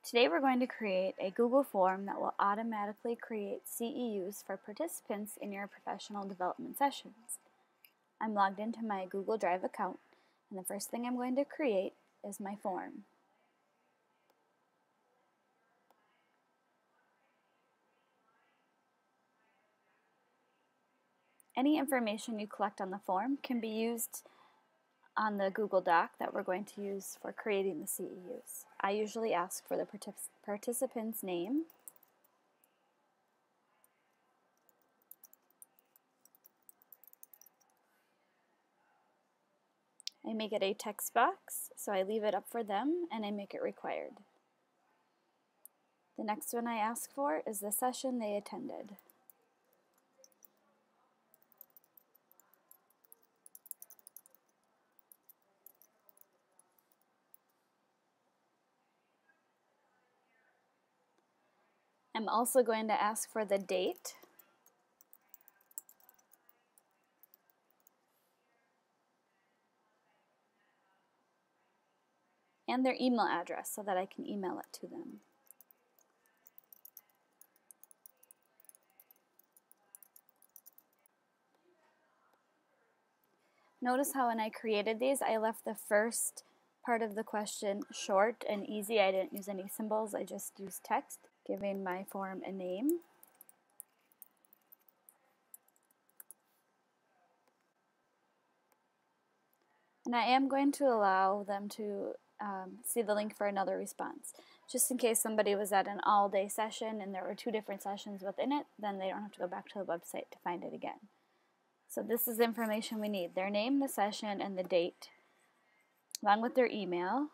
Today we're going to create a Google form that will automatically create CEUs for participants in your professional development sessions. I'm logged into my Google Drive account, and the first thing I'm going to create is my form. Any information you collect on the form can be used on the Google Doc that we're going to use for creating the CEUs. I usually ask for the participant's name, I make it a text box, so I leave it up for them and I make it required. The next one I ask for is the session they attended. I'm also going to ask for the date, and their email address so that I can email it to them. Notice how when I created these, I left the first part of the question short and easy. I didn't use any symbols, I just used text, giving my form a name. And I am going to allow them to see the link for another response. Just in case somebody was at an all-day session and there were 2 different sessions within it, then they don't have to go back to the website to find it again. So this is the information we need: their name, the session, and the date, along with their email,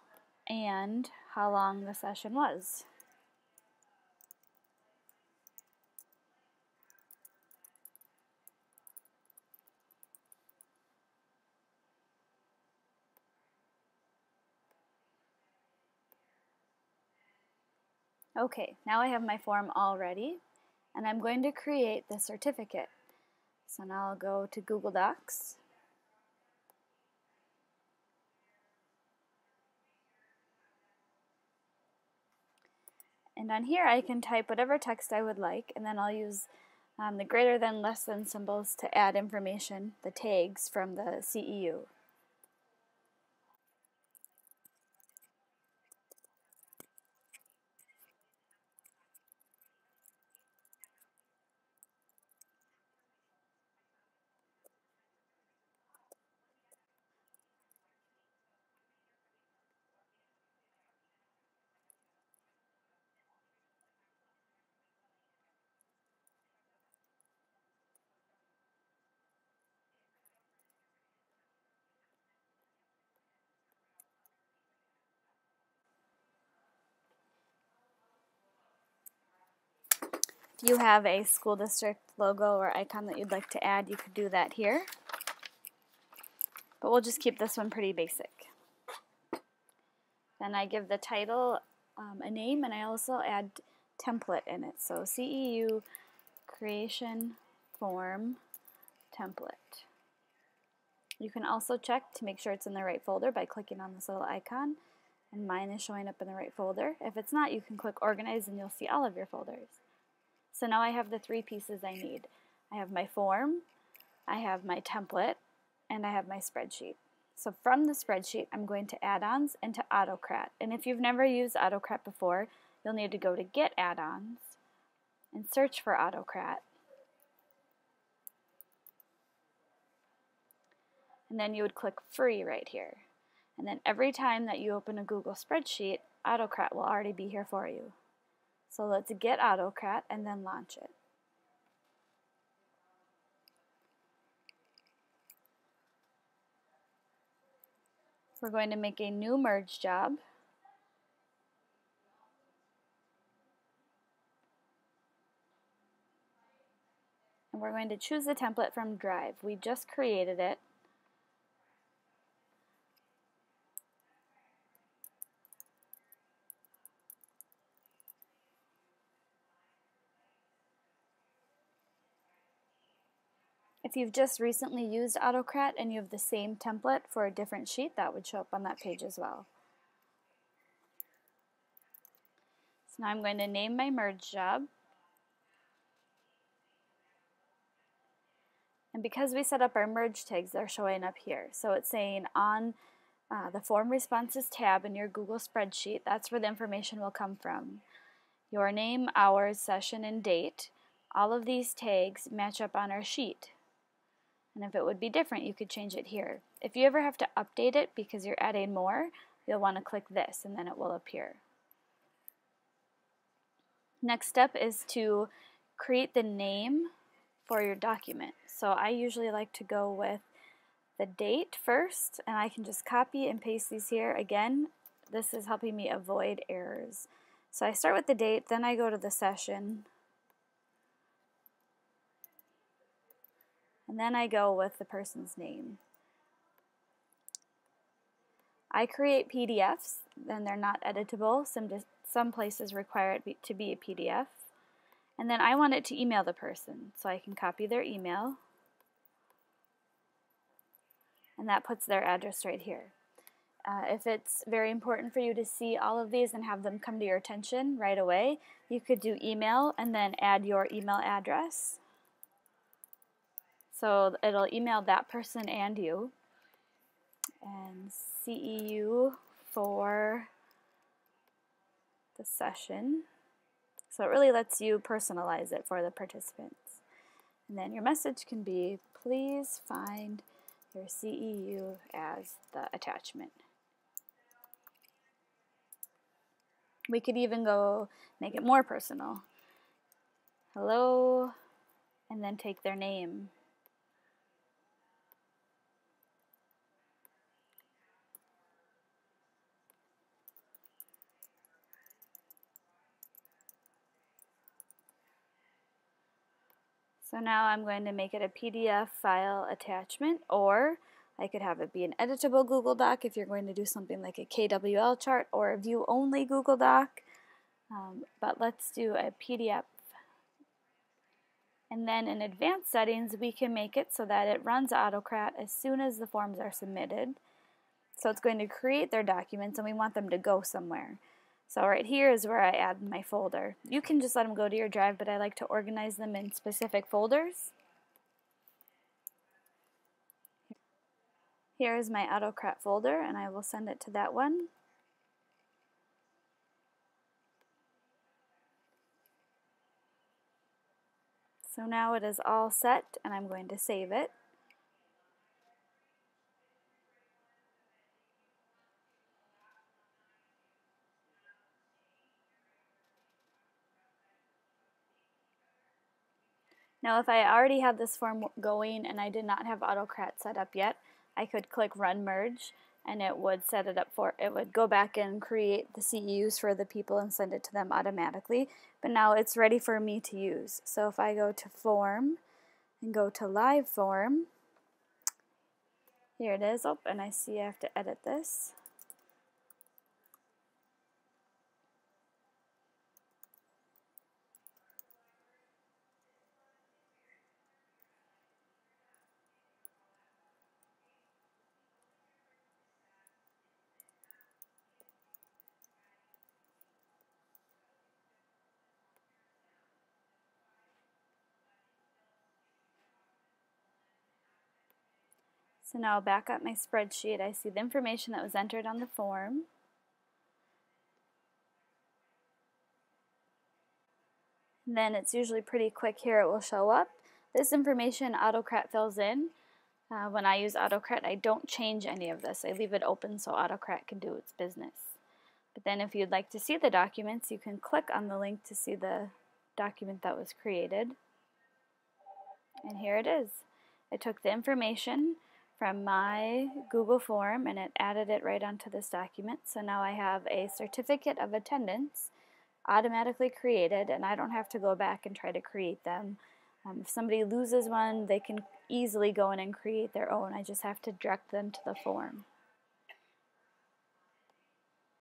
and how long the session was. Okay, now I have my form all ready, and I'm going to create the certificate. So now I'll go to Google Docs, and on here I can type whatever text I would like, and then I'll use the greater than, less than symbols to add information, the tags from the CEU. If you have a school district logo or icon that you'd like to add, you could do that here. But we'll just keep this one pretty basic. Then I give the title a name, and I also add template in it. So CEU creation form template. You can also check to make sure it's in the right folder by clicking on this little icon, and mine is showing up in the right folder. If it's not, you can click organize and you'll see all of your folders. So now I have the 3 pieces I need. I have my form, I have my template, and I have my spreadsheet. So from the spreadsheet, I'm going to add-ons into autoCrat. And if you've never used autoCrat before, you'll need to go to Get Add-ons and search for autoCrat. And then you would click Free right here. And then every time that you open a Google spreadsheet, autoCrat will already be here for you. So let's get autoCrat and then launch it. We're going to make a new merge job. And we're going to choose the template from Drive. We just created it. If you've just recently used autoCrat and you have the same template for a different sheet, that would show up on that page as well. So now I'm going to name my merge job. And because we set up our merge tags, they're showing up here. So it's saying on the Form Responses tab in your Google spreadsheet, that's where the information will come from. Your name, hours, session, and date. All of these tags match up on our sheet. And if it would be different, you could change it here. If you ever have to update it because you're adding more, you'll want to click this and then it will appear. Next step is to create the name for your document. So I usually like to go with the date first, and I can just copy and paste these here. Again, this is helping me avoid errors. So I start with the date, then I go to the session, and then I go with the person's name. I create PDFs, then they're not editable. Some places require it to be a PDF. And then I want it to email the person, so I can copy their email. And that puts their address right here. If it's very important for you to see all of these and have them come to your attention right away, you could do email and then add your email address. So it'll email that person and you. And CEU for the session. So it really lets you personalize it for the participants. And then your message can be, please find your CEU as the attachment. We could even go make it more personal. Hello, and then take their name. So now I'm going to make it a PDF file attachment, or I could have it be an editable Google Doc if you're going to do something like a KWL chart or a view-only Google Doc. But let's do a PDF. And then in advanced settings, we can make it so that it runs autoCrat as soon as the forms are submitted. So it's going to create their documents, and we want them to go somewhere. So right here is where I add my folder. You can just let them go to your drive, but I like to organize them in specific folders. Here is my autoCrat folder, and I will send it to that one. So now it is all set, and I'm going to save it. Now if I already had this form going and I did not have autoCrat set up yet, I could click Run Merge and it would set it up it would go back and create the CEUs for the people and send it to them automatically. But now it's ready for me to use. So if I go to Form and go to Live Form, here it is. Oh, and I see I have to edit this. So now back up my spreadsheet, I see the information that was entered on the form. And then it's usually pretty quick here, it will show up. This information autoCrat fills in. When I use autoCrat, I don't change any of this. I leave it open so autoCrat can do its business. But then if you'd like to see the documents, you can click on the link to see the document that was created. And here it is. It took the information from my Google form and it added it right onto this document. So now I have a certificate of attendance automatically created, and I don't have to go back and try to create them. If somebody loses one, they can easily go in and create their own. I just have to direct them to the form.